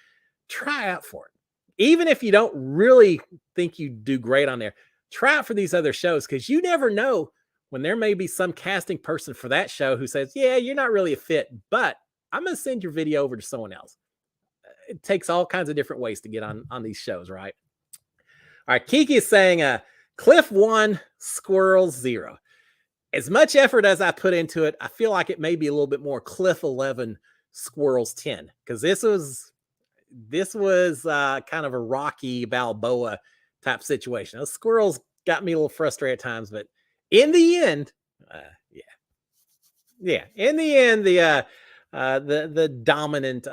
try out for it. Even if you don't really think you do great on there, try out for these other shows, because you never know when there may be some casting person for that show who says, yeah, you're not really a fit, but I'm going to send your video over to someone else. It takes all kinds of different ways to get on these shows, right? All right, Kiki is saying, Cliff 1, Squirrels 0. As much effort as I put into it, I feel like it may be a little bit more Cliff 11, Squirrels 10, because this was kind of a Rocky Balboa type situation. Those Squirrels got me a little frustrated at times, but in the end, in the end, the dominant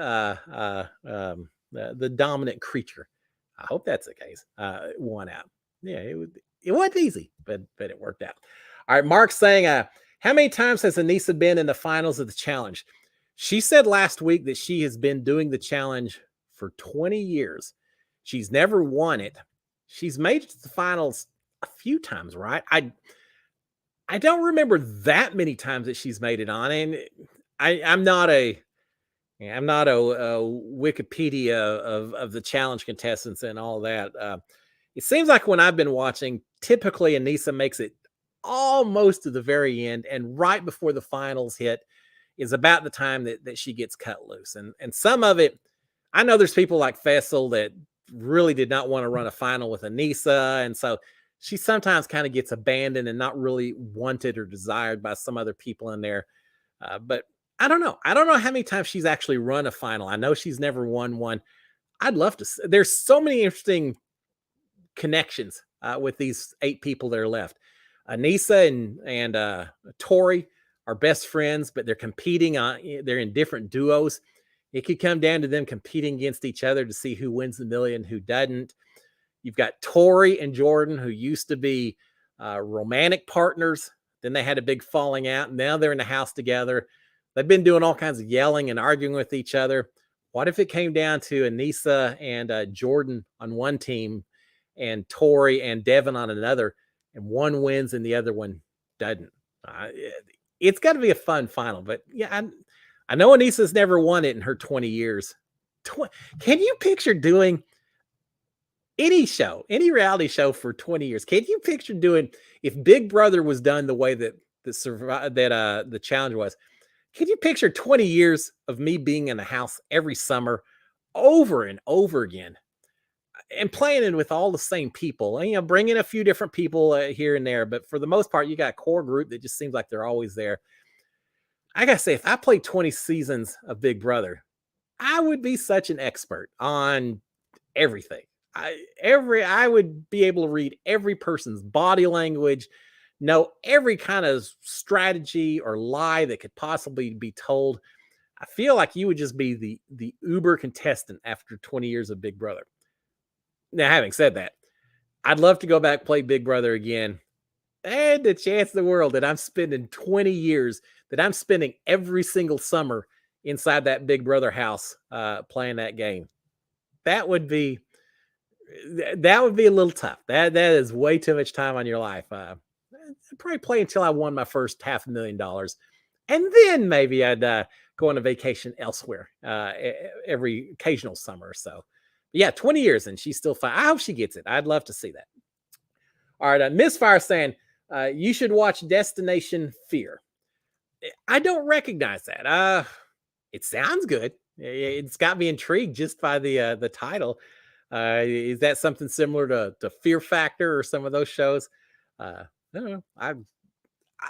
the dominant creature, I hope that's the case, won out. Yeah, it wasn't easy, but it worked out. All right, Mark's saying, how many times has Anissa been in the finals of the challenge? She said last week that she has been doing the challenge for 20 years. She's never won it. She's made it to the finals a few times, right? I don't remember that many times that she's made it on, and I'm not a Wikipedia of the challenge contestants and all that. It seems like when I've been watching, typically Anissa makes it almost to the very end, and right before the finals hit is about the time that she gets cut loose. And some of it, I know there's people like Fessel that really did not want to run a final with Anissa, and so she sometimes kind of gets abandoned and not really wanted or desired by some other people in there. But I don't know. I don't know how many times she's actually run a final. I know she's never won one. I'd love to. There's so many interesting connections with these 8 people that are left. Anissa and Tori are best friends, but they're competing on. They're in different duos. It could come down to them competing against each other to see who wins the million, who doesn't. You've got Tori and Jordan, who used to be romantic partners. Then they had a big falling out, and now they're in the house together. They've been doing all kinds of yelling and arguing with each other. What if it came down to Anissa and Jordan on one team and Tori and Devin on another, and one wins and the other one doesn't? It's got to be a fun final. But yeah, I know Anissa's never won it in her 20 years. Can you picture doing any show, any reality show for 20 years? Can you picture doing, if Big Brother was done the way that the challenge was? Can you picture 20 years of me being in the house every summer over and over again and playing with all the same people, and, bringing a few different people here and there. But for the most part, you got a core group that just seems like they're always there. I got to say, if I played 20 seasons of Big Brother, I would be such an expert on everything. I would be able to read every person's body language, know every kind of strategy or lie that could possibly be told. I feel like you would just be the uber contestant after 20 years of Big Brother. Now, having said that, I'd love to go back play Big Brother again. And the chance in the world that I'm spending 20 years, that I'm spending every single summer inside that Big Brother house playing that game. That would be a little tough. That is way too much time on your life. I'd probably play until I won my first $500,000, and then maybe I'd go on a vacation elsewhere every occasional summer or so. But yeah, 20 years and she's still fine. I hope she gets it. I'd love to see that. All right, Misfire saying you should watch Destination Fear. I don't recognize that. It sounds good. It's got me intrigued just by the title. Is that something similar to Fear Factor or some of those shows? I don't know.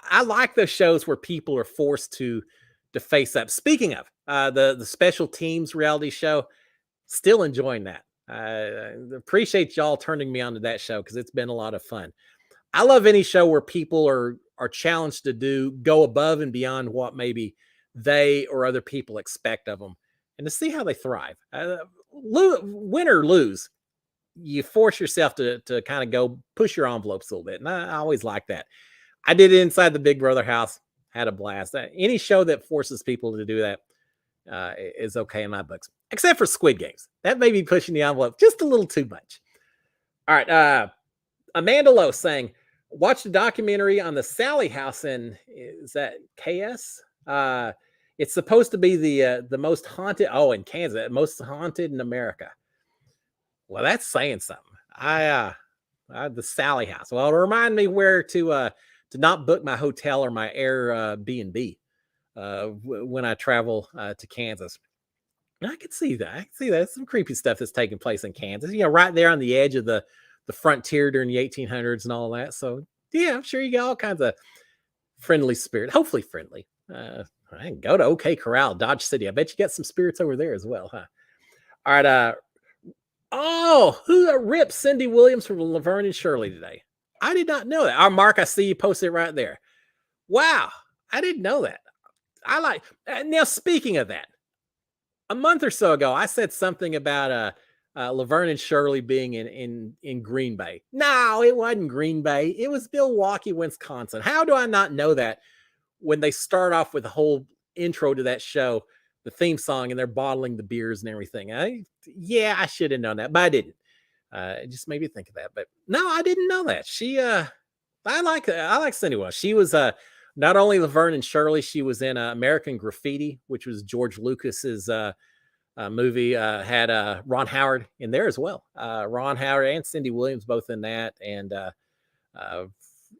I like those shows where people are forced to face up. Speaking of the Special Teams reality show, still enjoying that. Appreciate y'all turning me on to that show because it's been a lot of fun. I love any show where people are challenged to go above and beyond what maybe they or other people expect of them, and to see how they thrive. Win or lose, you force yourself to kind of go push your envelopes a little bit. And I always like that. I did it inside the Big Brother house, had a blast. Any show that forces people to do that is okay in my books, except for Squid Games. That may be pushing the envelope just a little too much. All right. Amanda Lowe saying, watch the documentary on the Sally house is that KS? It's supposed to be the most haunted. Oh, in Kansas, most haunted in America. Well, that's saying something. The Sally house. Well, it'll remind me where to not book my hotel or my Airbnb when I travel to Kansas. And I can see that. I can see that. Some creepy stuff that's taking place in Kansas. Right there on the edge of the frontier during the 1800s and all that. So yeah, I'm sure you got all kinds of friendly spirit. Hopefully friendly. I can go to OK Corral, Dodge City. I bet you got some spirits over there as well, huh? All right. Who ripped Cindy Williams from Laverne and Shirley today? I did not know that. Mark, I see you posted right there. Wow, I didn't know that. I like. Now, speaking of that, a month or so ago, I said something about Laverne and Shirley being in Green Bay. No, it wasn't Green Bay. It was Milwaukee, Wisconsin. How do I not know that when they start off with the whole intro to that show, the theme song, and they're bottling the beers and everything? I should have known that, but I didn't. It just made me think of that. But no, I didn't know that. I like Cindy Williams. She was not only Laverne and Shirley, she was in American Graffiti, which was George Lucas's movie. Had Ron Howard in there as well. Ron Howard and Cindy Williams both in that. And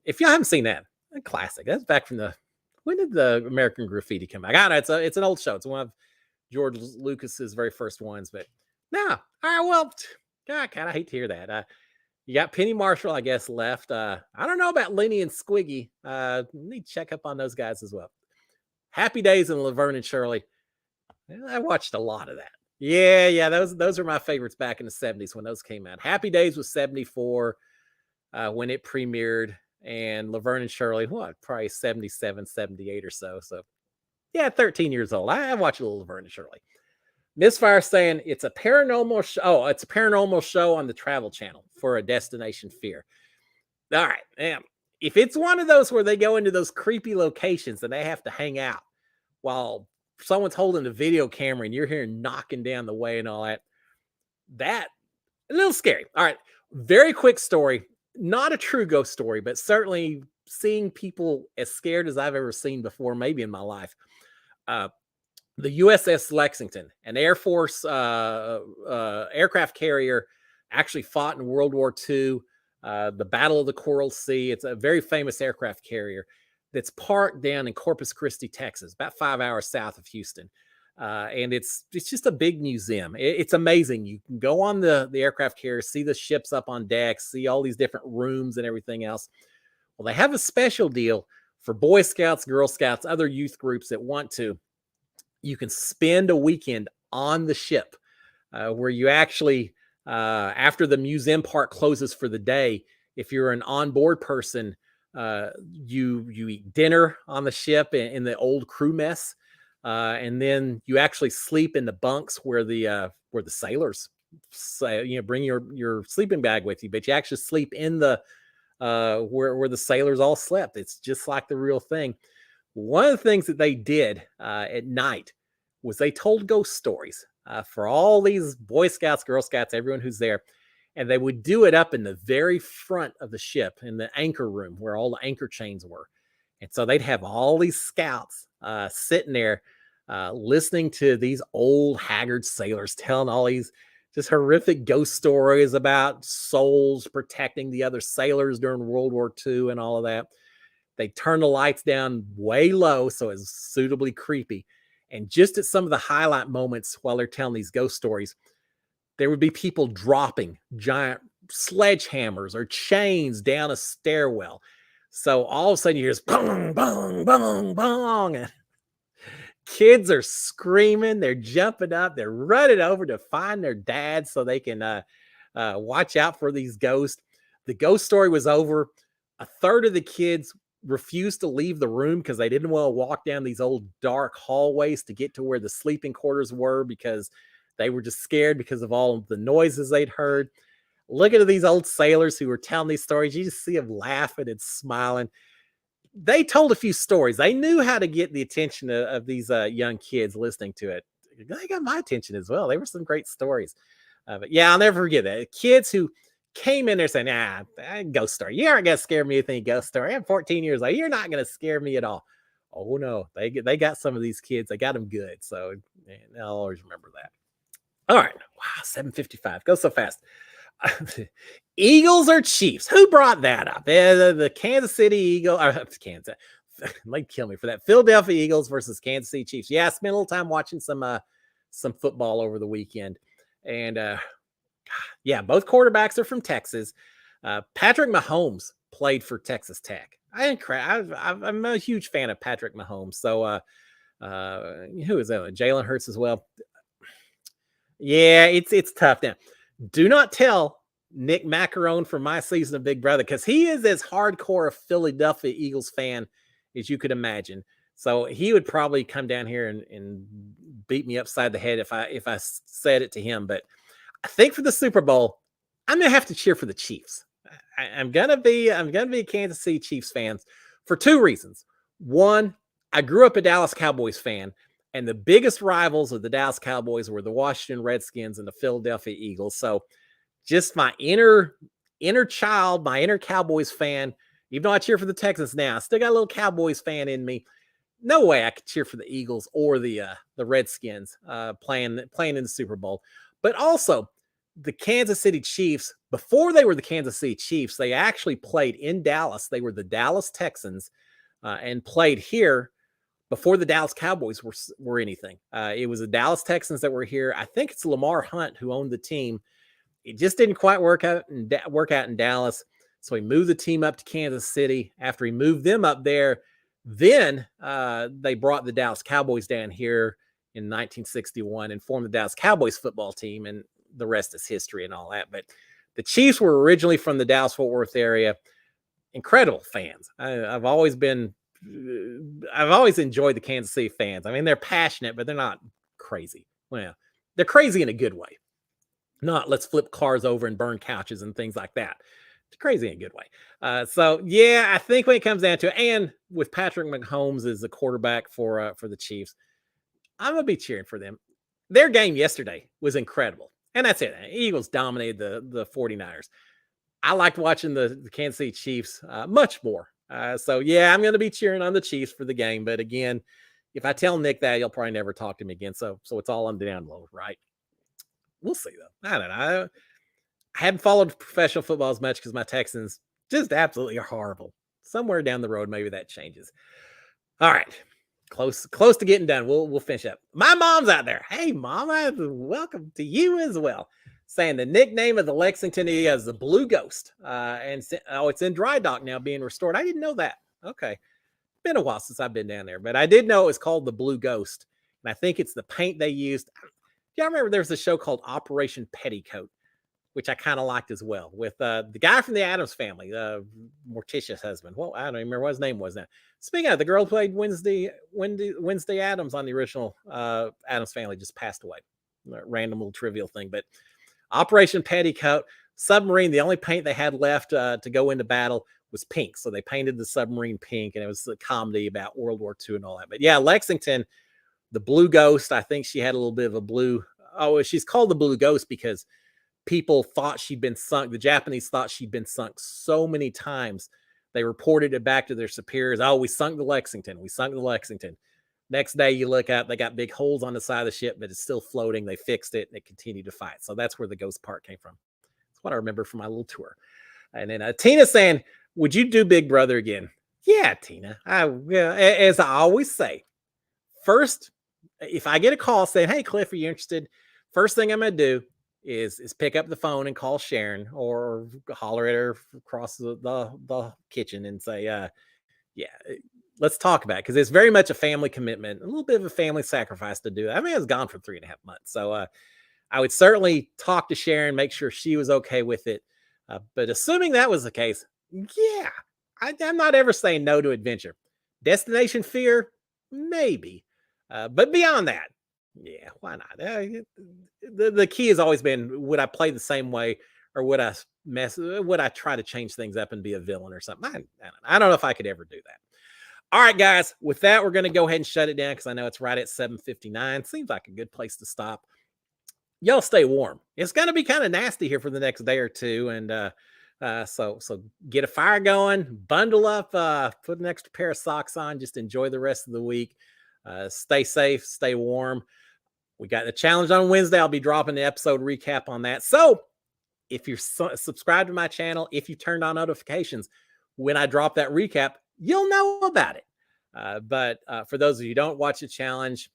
if y'all haven't seen that, a classic. That's back from when did the American Graffiti come back? I don't know. It's an old show. It's one of George Lucas's very first ones. But no, all right. Well, God, I hate to hear that. You got Penny Marshall, I guess, left. I don't know about Lenny and Squiggy. Need to check up on those guys as well. Happy Days and Laverne and Shirley. I watched a lot of that. Yeah, those are my favorites back in the 70s when those came out. Happy Days was 74 when it premiered, and Laverne and Shirley, what, probably 77, 78 or so. So, yeah, 13 years old. I watched a little Laverne and Shirley. Misfire saying it's a paranormal show. Oh, it's a paranormal show on the Travel Channel for a Destination Fear. All right, man. If it's one of those where they go into those creepy locations and they have to hang out while someone's holding a video camera and you're hearing knocking down the way and all that, that a little scary. All right, very quick story. Not a true ghost story, but certainly seeing people as scared as I've ever seen before, maybe in my life. Uh, the USS Lexington, an Air Force aircraft carrier, actually fought in World War II, the Battle of the Coral Sea. It's a very famous aircraft carrier that's parked down in Corpus Christi, Texas, about 5 hours south of Houston. And it's just a big museum. It's amazing. You can go on the aircraft carrier, see the ships up on deck, see all these different rooms and everything else. Well, they have a special deal for Boy Scouts, Girl Scouts, other youth groups that want to. You can spend a weekend on the ship where you actually, after the museum part closes for the day, if you're an onboard person, you eat dinner on the ship in the old crew mess, and then you actually sleep in the bunks where the sailors say, bring your sleeping bag with you, but you actually sleep in the where the sailors all slept. It's just like the real thing. One of the things that they did at night was they told ghost stories for all these Boy Scouts, Girl Scouts, everyone who's there. And they would do it up in the very front of the ship in the anchor room where all the anchor chains were. And so they'd have all these scouts sitting there listening to these old haggard sailors telling all these just horrific ghost stories about souls protecting the other sailors during World War II and all of that. They turn the lights down way low so it's suitably creepy. And just at some of the highlight moments while they're telling these ghost stories, there would be people dropping giant sledgehammers or chains down a stairwell. So all of a sudden you hear this bong, bong, bong, bong. And kids are screaming. They're jumping up. They're running over to find their dad so they can watch out for these ghosts. The ghost story was over. A third of the kids refused to leave the room because they didn't want to walk down these old dark hallways to get to where the sleeping quarters were because they were just scared because of all of the noises they'd heard. Looking at these old sailors who were telling these stories, you just see them laughing and smiling. They told a few stories. They knew how to get the attention of these young kids listening to it. They got my attention as well. They were some great stories. But yeah, I'll never forget that. Kids who came in there saying, ghost story. You aren't going to scare me with any ghost story. I'm 14 years old. You're not going to scare me at all. Oh, no. They got some of these kids. They got them good. So I'll always remember that. All right. Wow, 7:55. Go so fast. Eagles or Chiefs? Who brought that up? The Kansas City Eagles. Kansas. Might kill me for that. Philadelphia Eagles versus Kansas City Chiefs. Yeah, I spent a little time watching some football over the weekend. And yeah, both quarterbacks are from Texas. Patrick Mahomes played for Texas Tech. I'm a huge fan of Patrick Mahomes. So who is that? Jalen Hurts as well. Yeah, it's tough now. Do not tell Nick Macarone from my season of Big Brother because he is as hardcore a Philadelphia Eagles fan as you could imagine. So he would probably come down here and beat me upside the head if I said it to him. But I think for the Super Bowl, I'm gonna have to cheer for the Chiefs. I'm gonna be a Kansas City Chiefs fan for two reasons. One, I grew up a Dallas Cowboys fan, and the biggest rivals of the Dallas Cowboys were the Washington Redskins and the Philadelphia Eagles. So just my inner child, my inner Cowboys fan, even though I cheer for the Texans now, I still got a little Cowboys fan in me. No way I could cheer for the Eagles or the Redskins playing in the Super Bowl. But also the Kansas City Chiefs, before they were the Kansas City Chiefs, they actually played in Dallas. They were the Dallas Texans and played here before the Dallas Cowboys were anything. It was the Dallas Texans that were here. I think it's Lamar Hunt who owned the team. It just didn't quite work out in Dallas. So he moved the team up to Kansas City. After he moved them up there, then they brought the Dallas Cowboys down here in 1961 and formed the Dallas Cowboys football team, and the rest is history and all that. But the Chiefs were originally from the Dallas-Fort Worth area. Incredible fans. I've always enjoyed the Kansas City fans. I mean, they're passionate, but they're not crazy. Well, they're crazy in a good way. Not let's flip cars over and burn couches and things like that. It's crazy in a good way. So yeah, I think when it comes down to it, and with Patrick Mahomes as the quarterback for the Chiefs, I'm gonna be cheering for them. Their game yesterday was incredible, and that's it. Eagles dominated the 49ers. I liked watching the Kansas City Chiefs much more. So yeah, I'm gonna be cheering on the Chiefs for the game. But again, if I tell Nick that, he'll probably never talk to me again. So it's all on the download, right? We'll see though. I don't know. I haven't followed professional football as much because my Texans just absolutely are horrible. Somewhere down the road, maybe that changes. All right. Close to getting done. We'll finish up. My mom's out there. Hey, Mama, welcome to you as well. Saying the nickname of the Lexington is the Blue Ghost. It's in dry dock now being restored. I didn't know that. Okay. Been a while since I've been down there, but I did know it was called the Blue Ghost. And I think it's the paint they used. Y'all remember there was a show called Operation Petticoat, which I kind of liked as well, with the guy from the Addams Family, Morticia's husband. Well, I don't even remember what his name was now. Speaking of, the girl who played Wednesday Addams on the original Addams Family just passed away. Random little trivial thing, but Operation Petticoat, submarine, the only paint they had left to go into battle was pink. So they painted the submarine pink, and it was a comedy about World War II and all that. But yeah, Lexington, the Blue Ghost, I think she had a little bit of a blue. Oh, she's called the Blue Ghost because people thought she'd been sunk. The Japanese thought she'd been sunk so many times. They reported it back to their superiors. Oh, we sunk the Lexington. We sunk the Lexington. Next day you look up, they got big holes on the side of the ship, but it's still floating. They fixed it and it continued to fight. So that's where the ghost part came from. That's what I remember from my little tour. And then Tina saying, would you do Big Brother again? Yeah, Tina. As I always say, first, if I get a call saying, hey, Cliff, are you interested? First thing I'm going to do is pick up the phone and call Sharon or holler at her across the kitchen and say, yeah, let's talk about it. Because it's very much a family commitment, a little bit of a family sacrifice to do that. I mean, I was gone for 3.5 months. So I would certainly talk to Sharon, make sure she was okay with it. But assuming that was the case, yeah, I'm not ever saying no to adventure. Destination fear, maybe. But beyond that, yeah, why not? The key has always been, would I play the same way, or would I try to change things up and be a villain or something? I don't know if I could ever do that. All right, guys, with that, we're going to go ahead and shut it down because I know it's right at 7:59. Seems like a good place to stop. Y'all stay warm. It's going to be kind of nasty here for the next day or two. And so get a fire going, bundle up, put an extra pair of socks on, just enjoy the rest of the week. Stay safe, stay warm. We got the challenge on Wednesday. I'll be dropping the episode recap on that. So if you're subscribed to my channel, if you turned on notifications, when I drop that recap, you'll know about it. But for those of you who don't watch the challenge,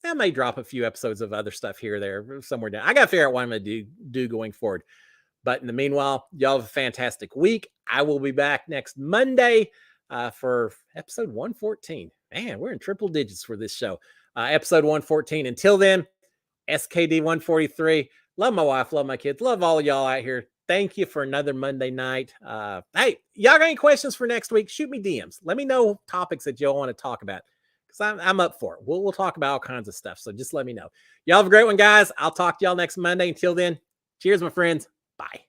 I may drop a few episodes of other stuff here or there, somewhere down. I got to figure out what I'm going to do going forward. But in the meanwhile, y'all have a fantastic week. I will be back next Monday for episode 114. Man, we're in triple digits for this show. Episode 114. Until then, SKD 143. Love my wife, love my kids, love all of y'all out here. Thank you for another Monday night. Hey, y'all got any questions for next week? Shoot me DMs. Let me know topics that y'all want to talk about, because I'm up for it. We'll talk about all kinds of stuff. So just let me know. Y'all have a great one, guys. I'll talk to y'all next Monday. Until then, cheers, my friends. Bye.